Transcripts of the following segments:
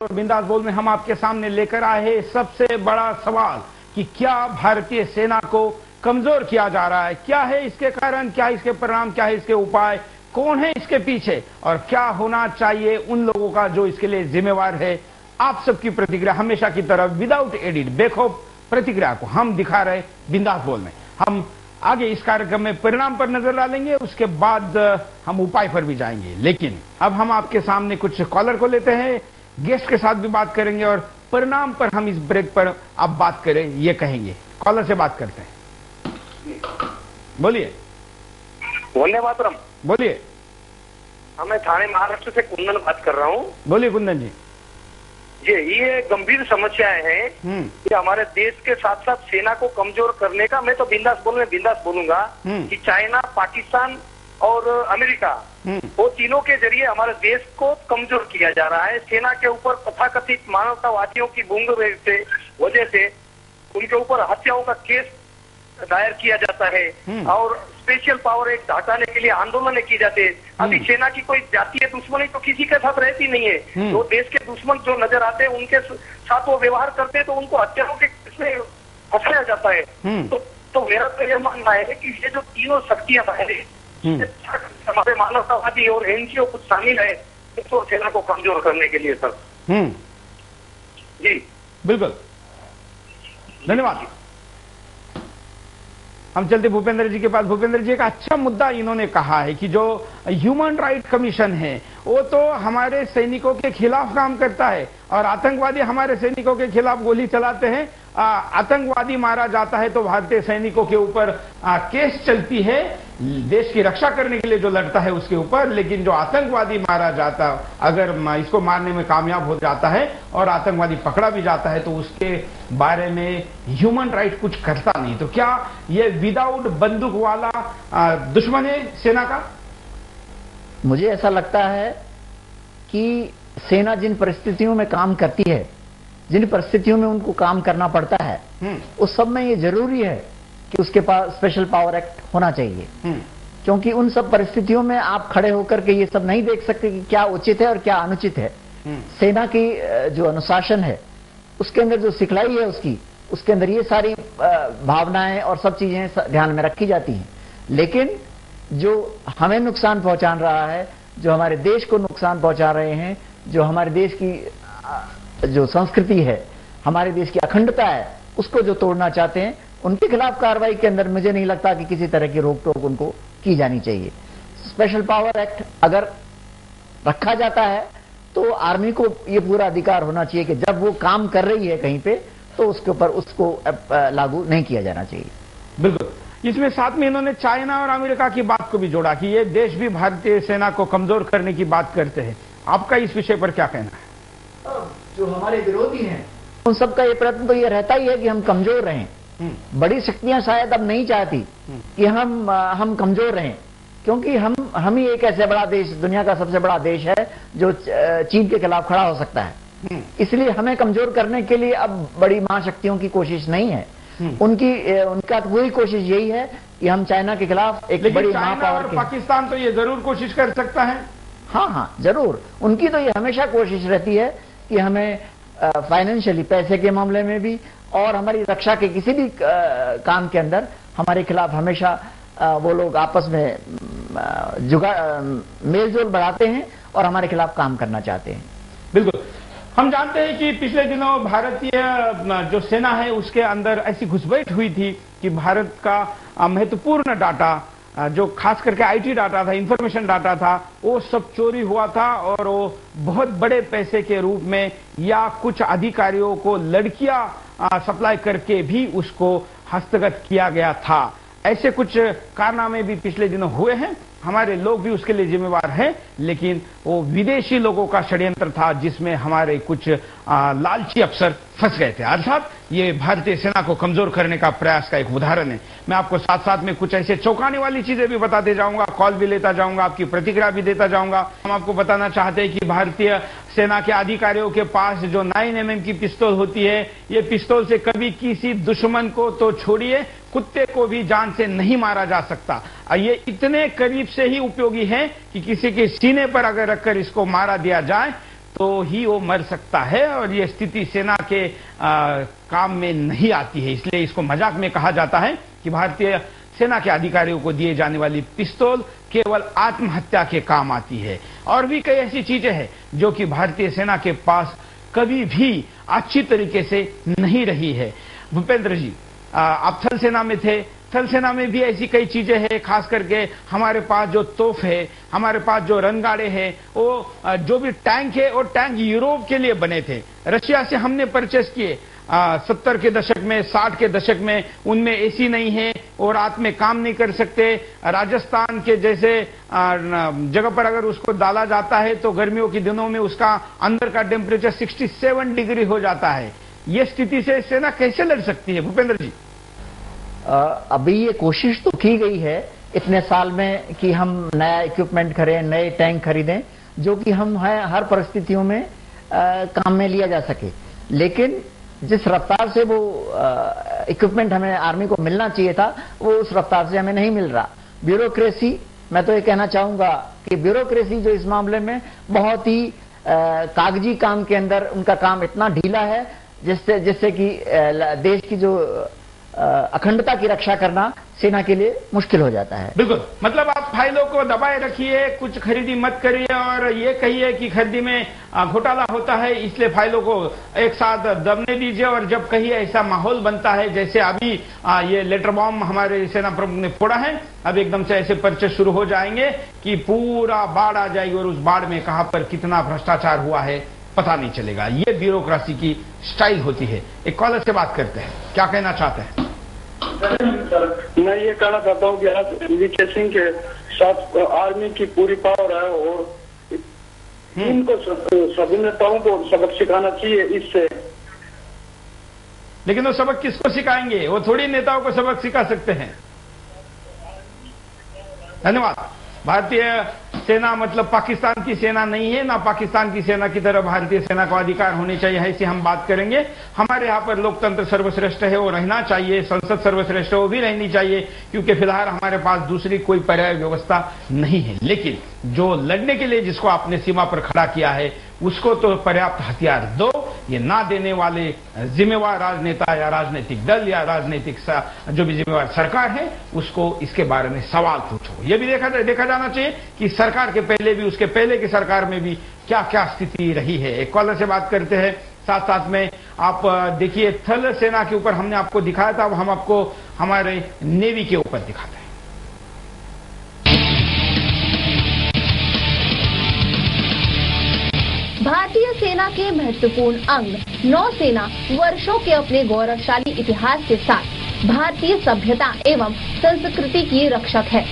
और बिंदास बोल में हम आपके सामने लेकर आए हैं सबसे बड़ा सवाल कि क्या भारतीय सेना को कमजोर किया जा रहा है, क्या है इसके कारण, क्या इसके परिणाम, क्या है इसके उपाय, कौन है इसके पीछे और क्या होना चाहिए उन लोगों का जो इसके लिए जिम्मेवार है। आप सबकी प्रतिक्रिया हमेशा की तरह विदाउट एडिट बेखौफ प्रतिक्रिया को हम दिखा रहे बिंदास बोल में। हम आगे इस कार्यक्रम में परिणाम पर नजर डालेंगे, उसके बाद हम उपाय पर भी जाएंगे। लेकिन अब हम आपके सामने कुछ कॉलर को लेते हैं, गेस्ट के साथ भी बात करेंगे और परिणाम पर हम इस ब्रेक पर आप बात करें ये कहेंगे। कॉलर से बात करते हैं, बोलिए। वंदे मातरम। बोलिए। मैं थाने महाराष्ट्र से कुंदन बात कर रहा हूँ। बोलिए कुंदन जी। ये गंभीर समस्याएं हैं कि हमारे देश के साथ साथ सेना को कमजोर करने का, मैं तो बिंदास बोलूंगा कि चाइना, पाकिस्तान और अमेरिका, वो तीनों के जरिए हमारे देश को कमजोर किया जा रहा है। सेना के ऊपर तथाकथित मानवतावादियों की बूंद से वजह से उनके ऊपर हत्याओं का केस दायर किया जाता है और स्पेशल पावर एक्ट हटाने के लिए आंदोलन की जाते हैं। अभी सेना की कोई जातीय दुश्मनी तो किसी के साथ रहती नहीं है। जो देश के दुश्मन जो नजर आते हैं उनके साथ वो व्यवहार करते हैं तो उनको हत्याओं के इसमें फंसाया जाता है। तो मेरा तो यह मानना है कि ये जो तीनों शक्तियां हैं, हमारे मानवतावादी और एनजीओ कुछ शामिल है तो सेना को कमजोर करने के लिए। सर जी बिल्कुल, धन्यवाद। हम चलते भूपेंद्र जी के पास। भूपेंद्र जी, एक अच्छा मुद्दा इन्होंने कहा है कि जो ह्यूमन राइट कमीशन है वो तो हमारे सैनिकों के खिलाफ काम करता है और आतंकवादी हमारे सैनिकों के खिलाफ गोली चलाते हैं। आतंकवादी मारा जाता है तो भारतीय सैनिकों के ऊपर केस चलती है, देश की रक्षा करने के लिए जो लड़ता है उसके ऊपर। लेकिन जो आतंकवादी मारा जाता, अगर इसको मारने में कामयाब हो जाता है और आतंकवादी पकड़ा भी जाता है तो उसके बारे में ह्यूमन राइट कुछ करता नहीं। तो क्या ये विदाउट बंदूक वाला दुश्मन है सेना का? मुझे ऐसा लगता है कि सेना जिन परिस्थितियों में काम करती है, जिन परिस्थितियों में उनको काम करना पड़ता है, उस सब में ये जरूरी है कि उसके पास स्पेशल पावर एक्ट होना चाहिए। क्योंकि उन सब परिस्थितियों में आप खड़े होकर के ये सब नहीं देख सकते कि क्या उचित है और क्या अनुचित है। सेना की जो अनुशासन है उसके अंदर जो सिखलाई है उसके अंदर ये सारी भावनाएं और सब चीजें ध्यान में रखी जाती हैं। लेकिन जो हमें नुकसान पहुंचा रहा है, जो हमारे देश को नुकसान पहुंचा रहे हैं, जो हमारे देश की जो संस्कृति है, हमारे देश की अखंडता है, उसको जो तोड़ना चाहते हैं, उनके खिलाफ कार्रवाई के अंदर मुझे नहीं लगता कि किसी तरह की रोक टोक उनको की जानी चाहिए। स्पेशल पावर एक्ट अगर रखा जाता है तो आर्मी को ये पूरा अधिकार होना चाहिए कि जब वो काम कर रही है कहीं पे तो उसके ऊपर उसको लागू नहीं किया जाना चाहिए। बिल्कुल। इसमें साथ में इन्होंने चाइना और अमेरिका की बात को भी जोड़ा कि ये देश भी भारतीय सेना को कमजोर करने की बात करते हैं। आपका इस विषय पर क्या कहना है? जो हमारे विरोधी हैं उन सबका ये प्रयत्न तो ये रहता ही है कि हम कमजोर रहें। बड़ी शक्तियां शायद अब नहीं चाहती कि हम कमजोर रहें, क्योंकि हम ही एक ऐसे बड़ा देश, दुनिया का सबसे बड़ा देश है जो चीन के खिलाफ खड़ा हो सकता है। इसलिए हमें कमजोर करने के लिए अब बड़ी महाशक्तियों की कोशिश नहीं है। उनका पूरी कोशिश यही है कि हम चाइना के खिलाफ एक बड़ी महापावर। पाकिस्तान तो ये जरूर कोशिश कर सकता है। हाँ, जरूर। उनकी तो ये हमेशा कोशिश रहती है कि हमें फाइनेंशियली, पैसे के मामले में भी और हमारी रक्षा के किसी भी काम के अंदर हमारे खिलाफ हमेशा वो लोग आपस में मेलजोल बढ़ाते हैं और हमारे खिलाफ काम करना चाहते हैं। बिल्कुल। हम जानते हैं कि पिछले दिनों भारतीय जो सेना है उसके अंदर ऐसी घुसपैठ हुई थी कि भारत का महत्वपूर्ण डाटा, जो खास करके आईटी डाटा था, इंफॉर्मेशन डाटा था, वो सब चोरी हुआ था और वो बहुत बड़े पैसे के रूप में या कुछ अधिकारियों को लड़कियां सप्लाई करके भी उसको हस्तगत किया गया था। ऐसे कुछ कारनामे भी पिछले दिनों हुए हैं। हमारे लोग भी उसके लिए जिम्मेवार हैं, लेकिन वो विदेशी लोगों का षड्यंत्र था जिसमें हमारे कुछ लालची अफसर फंस गए थे। अर्थात ये भारतीय सेना को कमजोर करने का प्रयास का एक उदाहरण है। मैं आपको साथ साथ में कुछ ऐसे चौंकाने वाली चीजें भी बताते जाऊंगा, कॉल भी लेता जाऊंगा, आपकी प्रतिक्रिया भी देता जाऊंगा। हम आपको बताना चाहते हैं कि भारतीय सेना के अधिकारियों के पास जो 9mm की पिस्तौल होती है, ये पिस्तौल से कभी किसी दुश्मन को तो छोड़िए, कुत्ते को भी जान से नहीं मारा जा सकता। ये इतने करीब से ही उपयोगी है कि किसी के सीने पर अगर रखकर इसको मारा दिया जाए तो ही वो मर सकता है, और ये स्थिति सेना के काम में नहीं आती है। इसलिए इसको मजाक में कहा जाता है कि भारतीय सेना के अधिकारियों को दिए जाने वाली पिस्तौल केवल आत्महत्या के काम आती है। और भी कई ऐसी चीजें हैं जो कि भारतीय सेना के पास कभी भी अच्छी तरीके से नहीं रही है। भूपेंद्र जी, आप थल सेना में थे, थल सेना में भी ऐसी कई चीजें हैं, खास करके हमारे पास जो तोप है, हमारे पास जो रणगाड़े हैं, वो जो भी टैंक है वो टैंक यूरोप के लिए बने थे। रशिया से हमने परचेस किए 70 के दशक में, 60 के दशक में। उनमें एसी नहीं है और रात में काम नहीं कर सकते। राजस्थान के जैसे जगह पर अगर उसको डाला जाता है तो गर्मियों के दिनों में उसका अंदर का टेम्परेचर 67 डिग्री हो जाता है। ये स्थिति से सेना कैसे लड़ सकती है भूपेंद्र जी? अभी ये कोशिश तो की गई है इतने साल में कि हम नया इक्विपमेंट खरीदें, नए टैंक खरीदें, जो कि हम हर परिस्थितियों में काम में लिया जा सके। लेकिन जिस रफ्तार से वो इक्विपमेंट हमें आर्मी को मिलना चाहिए था, वो उस रफ्तार से हमें नहीं मिल रहा। ब्यूरोक्रेसी, मैं तो ये कहना चाहूंगा कि ब्यूरोक्रेसी जो इस मामले में बहुत ही कागजी काम के अंदर उनका काम इतना ढीला है जिससे कि देश की जो अखंडता की रक्षा करना सेना के लिए मुश्किल हो जाता है। बिल्कुल, मतलब आप फाइलों को दबाए रखिए, कुछ खरीदी मत करिए और ये कहिए कि खरीदी में घोटाला होता है, इसलिए फाइलों को एक साथ दबने दीजिए। और जब कहीं ऐसा माहौल बनता है जैसे अभी ये लेटर बॉम्ब हमारे सेना प्रमुख ने फोड़ा है, अब एकदम से ऐसे पर्चे शुरू हो जाएंगे कि पूरा बाढ़ आ जाएगी और उस बाढ़ में कहां पर कितना भ्रष्टाचार हुआ है पता नहीं चलेगा। ये ब्यूरोक्रेसी की स्टाइल होती है। एक कॉलर से बात करते हैं, क्या कहना चाहते हैं? मैं ये कहना चाहता हूँ कि आज वीके सिंह के साथ आर्मी की पूरी पावर है और इनको सभी नेताओं को सबक सिखाना चाहिए इससे। लेकिन वो सबक किसको सिखाएंगे? वो थोड़ी नेताओं को सबक सिखा सकते हैं। धन्यवाद। भारतीय सेना मतलब पाकिस्तान की सेना नहीं है, ना पाकिस्तान की सेना की तरह भारतीय सेना को अधिकार होने चाहिए, ऐसी हम बात करेंगे। हमारे यहाँ पर लोकतंत्र सर्वश्रेष्ठ है, वो रहना चाहिए। संसद सर्वश्रेष्ठ है, वो भी रहनी चाहिए, क्योंकि फिलहाल हमारे पास दूसरी कोई पर्याय व्यवस्था नहीं है। लेकिन जो लड़ने के लिए जिसको आपने सीमा पर खड़ा किया है, उसको तो पर्याप्त हथियार दो। ये ना देने वाले जिम्मेवार राजनेता या राजनीतिक दल या राजनीतिक जो भी जिम्मेवार सरकार है, उसको इसके बारे में सवाल पूछो। ये भी देखा जाना चाहिए कि सरकार के पहले भी, उसके पहले की सरकार में भी क्या क्या स्थिति रही है। एक कॉलर से बात करते हैं, साथ साथ में आप देखिए थल सेना के ऊपर हमने आपको दिखाया था, अब हम आपको हमारे नेवी के ऊपर दिखाते हैं। भारतीय सेना के महत्वपूर्ण अंग नौसेना वर्षों के अपने गौरवशाली इतिहास के साथ भारतीय सभ्यता एवं संस्कृति की रक्षक है।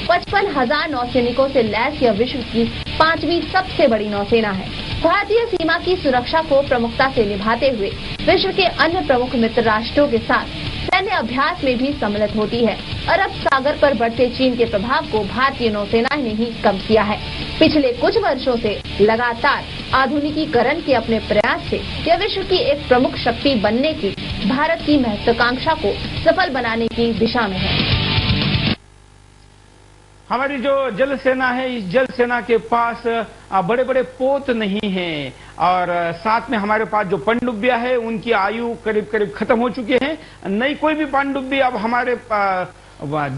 55,000 नौसैनिकों से लैस यह विश्व की 5वीं सबसे बड़ी नौसेना है। भारतीय सीमा की सुरक्षा को प्रमुखता से निभाते हुए विश्व के अन्य प्रमुख मित्र राष्ट्रों के साथ सैन्य अभ्यास में भी सम्मिलित होती है। अरब सागर पर बढ़ते चीन के प्रभाव को भारतीय नौसेना ने ही कम किया है। पिछले कुछ वर्षों से लगातार आधुनिकीकरण के अपने प्रयास से यह विश्व की एक प्रमुख शक्ति बनने की भारत की महत्वाकांक्षा को सफल बनाने की दिशा में है। हमारी जो जल सेना है, इस जल सेना के पास बड़े बड़े पोत नहीं हैं, और साथ में हमारे पास जो पनडुब्बियां है उनकी आयु करीब करीब खत्म हो चुकी है। नई कोई भी पनडुब्बी अब हमारे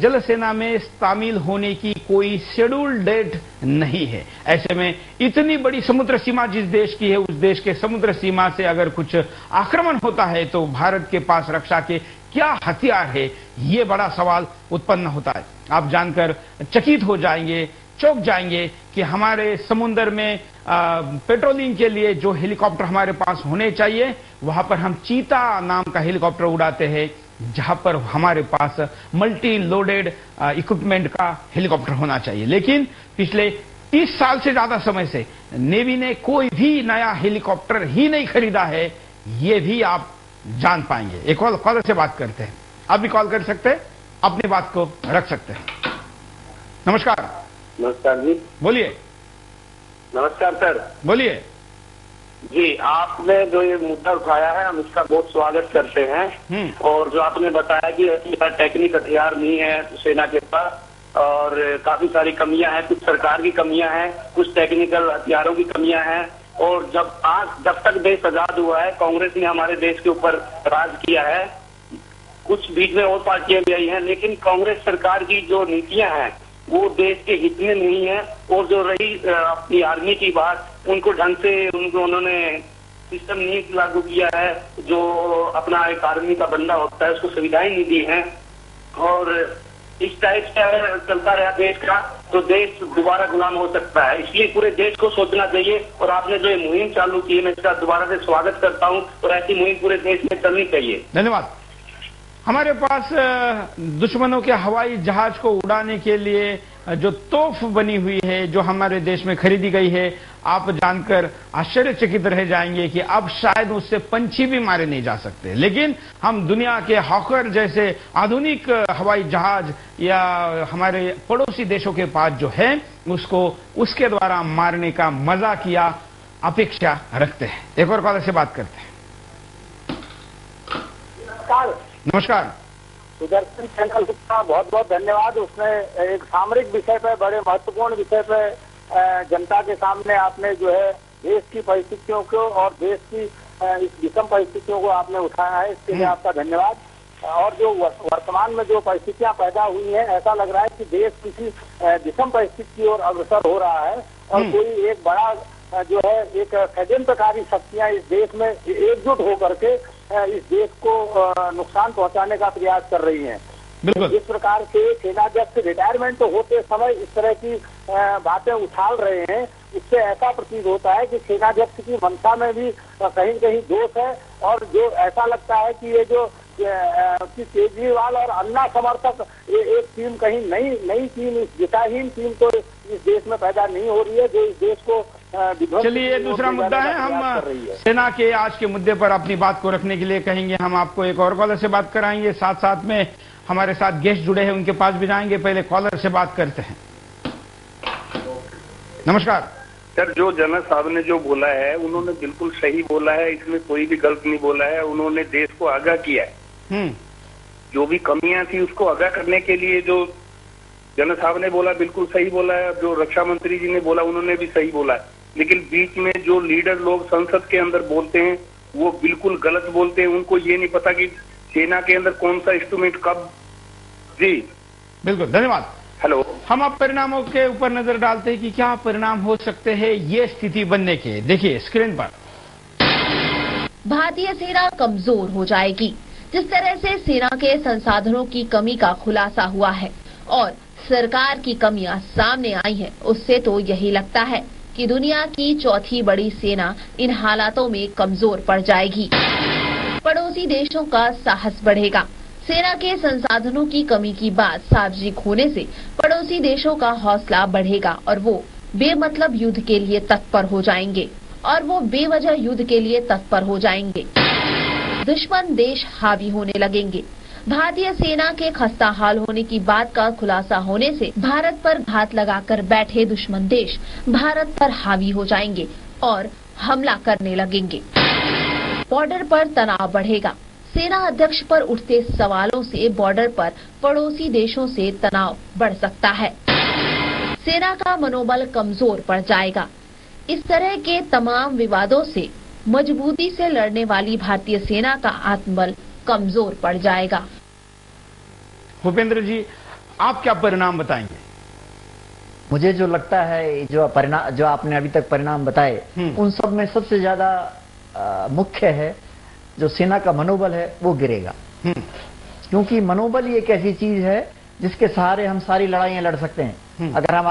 जल सेना में शामिल होने की कोई शेड्यूल डेट नहीं है। ऐसे में इतनी बड़ी समुद्र सीमा जिस देश की है, उस देश के समुद्र सीमा से अगर कुछ आक्रमण होता है तो भारत के पास रक्षा के क्या हथियार है, ये बड़ा सवाल उत्पन्न होता है। आप जानकर चकित हो जाएंगे, चौंक जाएंगे कि हमारे समुद्र में पेट्रोलिंग के लिए जो हेलीकॉप्टर हमारे पास होने चाहिए, वहां पर हम चीता नाम का हेलीकॉप्टर उड़ाते हैं, जहां पर हमारे पास मल्टी लोडेड इक्विपमेंट का हेलीकॉप्टर होना चाहिए। लेकिन पिछले 30 साल से ज्यादा समय से नेवी ने कोई भी नया हेलीकॉप्टर ही नहीं खरीदा है, ये भी आप जान पाएंगे। एक कॉलर से बात करते हैं, आप भी कॉल कर सकते हैं, अपनी बात को रख सकते हैं। नमस्कार। नमस्कार जी। बोलिए। नमस्कार सर। बोलिए जी, आपने जो ये मुद्दा उठाया है हम इसका बहुत स्वागत करते हैं। और जो आपने बताया कि टेक्निक हथियार नहीं है सेना के पास और काफी सारी कमियां हैं, कुछ सरकार की कमियां हैं, कुछ टेक्निकल हथियारों की कमियां हैं, और जब तक देश आजाद हुआ है कांग्रेस ने हमारे देश के ऊपर राज किया है। कुछ बीच में और पार्टियां भी आई हैं, लेकिन कांग्रेस सरकार की जो नीतियां हैं वो देश के हित में नहीं है। और जो रही अपनी आर्मी की बात, उनको ढंग से उन्होंने सिस्टम नहीं लागू किया है। जो अपना एक आर्मी का बंदा होता है उसको सुविधाएं नहीं दी है, और इस टाइप से अगर चलता रहा देश का तो देश दोबारा गुलाम हो सकता है। इसलिए पूरे देश को सोचना चाहिए, और आपने जो ये मुहिम चालू की है मैं इसका दोबारा से स्वागत करता हूँ, और ऐसी मुहिम पूरे देश में चलनी चाहिए। धन्यवाद। हमारे पास दुश्मनों के हवाई जहाज को उड़ाने के लिए जो तोफ बनी हुई है, जो हमारे देश में खरीदी गई है, आप जानकर आश्चर्यचकित रह जाएंगे कि अब शायद उससे पंछी भी मारे नहीं जा सकते। लेकिन हम दुनिया के हॉकर जैसे आधुनिक हवाई जहाज या हमारे पड़ोसी देशों के पास जो है उसको उसके द्वारा मारने का मजाक या अपेक्षा रखते हैं। एक और कॉलर से बात करते हैं। नमस्कार। सुदर्शन चैनल का बहुत बहुत धन्यवाद। उसने एक सामरिक विषय पर, बड़े महत्वपूर्ण विषय पर जनता के सामने आपने जो है देश की परिस्थितियों को और देश की इस विषम परिस्थितियों को आपने उठाया है, इसके लिए आपका धन्यवाद। और जो वर्तमान में जो परिस्थितियां पैदा हुई हैं, ऐसा लग रहा है कि देश किसी विषम परिस्थिति की ओर अग्रसर हो रहा है, और कोई एक बड़ा जो है एक षड्यंत्रकारी शक्तियां इस देश में एकजुट होकर के इस देश को नुकसान पहुंचाने का प्रयास कर रही हैं। इस प्रकार से सेनाध्यक्ष रिटायरमेंट होते समय इस तरह की बातें उछाल रहे हैं, इससे ऐसा प्रतीत होता है कि सेनाध्यक्ष की मंशा में भी कहीं कहीं दोष है। और जो ऐसा लगता है कि ये जो केजरीवाल और अन्ना समर्थक एक टीम, कहीं नई टीम, इस दिशाहीन टीम तो इस देश में पैदा नहीं हो रही है, जो इस देश को। चलिए, दूसरा मुद्दा है, हम सेना के आज के मुद्दे पर अपनी बात को रखने के लिए कहेंगे। हम आपको एक और कॉलर से बात कराएंगे, साथ साथ में हमारे साथ गेस्ट जुड़े हैं, उनके पास भी जाएंगे। पहले कॉलर से बात करते हैं। नमस्कार सर। जो जनरल साहब ने जो बोला है उन्होंने बिल्कुल सही बोला है, इसमें कोई भी गलत नहीं बोला है। उन्होंने देश को आगाह किया है, जो भी कमियां थी उसको आगाह करने के लिए जो जनरल साहब ने बोला बिल्कुल सही बोला है। जो रक्षा मंत्री जी ने बोला उन्होंने भी सही बोला है। लेकिन बीच में जो लीडर लोग संसद के अंदर बोलते हैं वो बिल्कुल गलत बोलते हैं। उनको ये नहीं पता कि सेना के अंदर कौन सा इंस्ट्रूमेंट कब। जी बिल्कुल, धन्यवाद। हेलो। हम अब परिणामों के ऊपर नजर डालते हैं कि क्या परिणाम हो सकते हैं ये स्थिति बनने के। देखिए स्क्रीन पर। भारतीय सेना कमजोर हो जाएगी। जिस तरह से सेना के संसाधनों की कमी का खुलासा हुआ है और सरकार की कमियां सामने आई हैं, उससे तो यही लगता है कि दुनिया की चौथी बड़ी सेना इन हालातों में कमजोर पड़ जाएगी। पड़ोसी देशों का साहस बढ़ेगा। सेना के संसाधनों की कमी की बात सार्वजनिक होने से पड़ोसी देशों का हौसला बढ़ेगा और वो बेमतलब युद्ध के लिए तत्पर हो जाएंगे दुश्मन देश हावी होने लगेंगे। भारतीय सेना के खस्ता हाल होने की बात का खुलासा होने से भारत पर घात लगाकर बैठे दुश्मन देश भारत पर हावी हो जाएंगे और हमला करने लगेंगे। बॉर्डर पर तनाव बढ़ेगा। सेना अध्यक्ष पर उठते सवालों से बॉर्डर पर पड़ोसी देशों से तनाव बढ़ सकता है। सेना का मनोबल कमजोर पड़ जाएगा। इस तरह के तमाम विवादों से मजबूती से लड़ने वाली भारतीय सेना का आत्मबल कमजोर पड़ जाएगा। भूपेंद्र जी, आप क्या परिणाम बताएंगे? मुझे जो लगता है जो आपने अभी तक परिणाम बताए उन सब में सबसे ज्यादा मुख्य है जो सेना का मनोबल है वो गिरेगा। क्योंकि मनोबल ही एक ऐसी चीज है जिसके सहारे हम सारी लड़ाइयां लड़ सकते हैं। अगर हम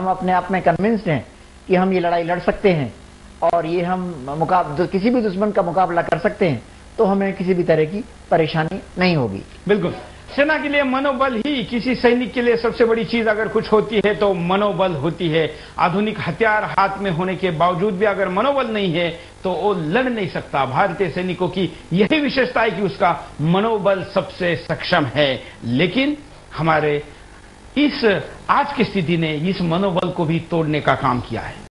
अपने आप में कन्विंस्ड हैं कि हम ये लड़ाई लड़ सकते हैं और ये हम किसी भी दुश्मन का मुकाबला कर सकते हैं तो हमें किसी भी तरह की परेशानी नहीं होगी। बिल्कुल, सेना के लिए मनोबल ही, किसी सैनिक के लिए सबसे बड़ी चीज अगर कुछ होती है तो मनोबल होती है। आधुनिक हथियार हाथ में होने के बावजूद भी अगर मनोबल नहीं है तो वो लड़ नहीं सकता। भारतीय सैनिकों की यही विशेषता है कि उसका मनोबल सबसे सक्षम है। लेकिन हमारे इस आज की स्थिति ने इस मनोबल को भी तोड़ने का काम किया है।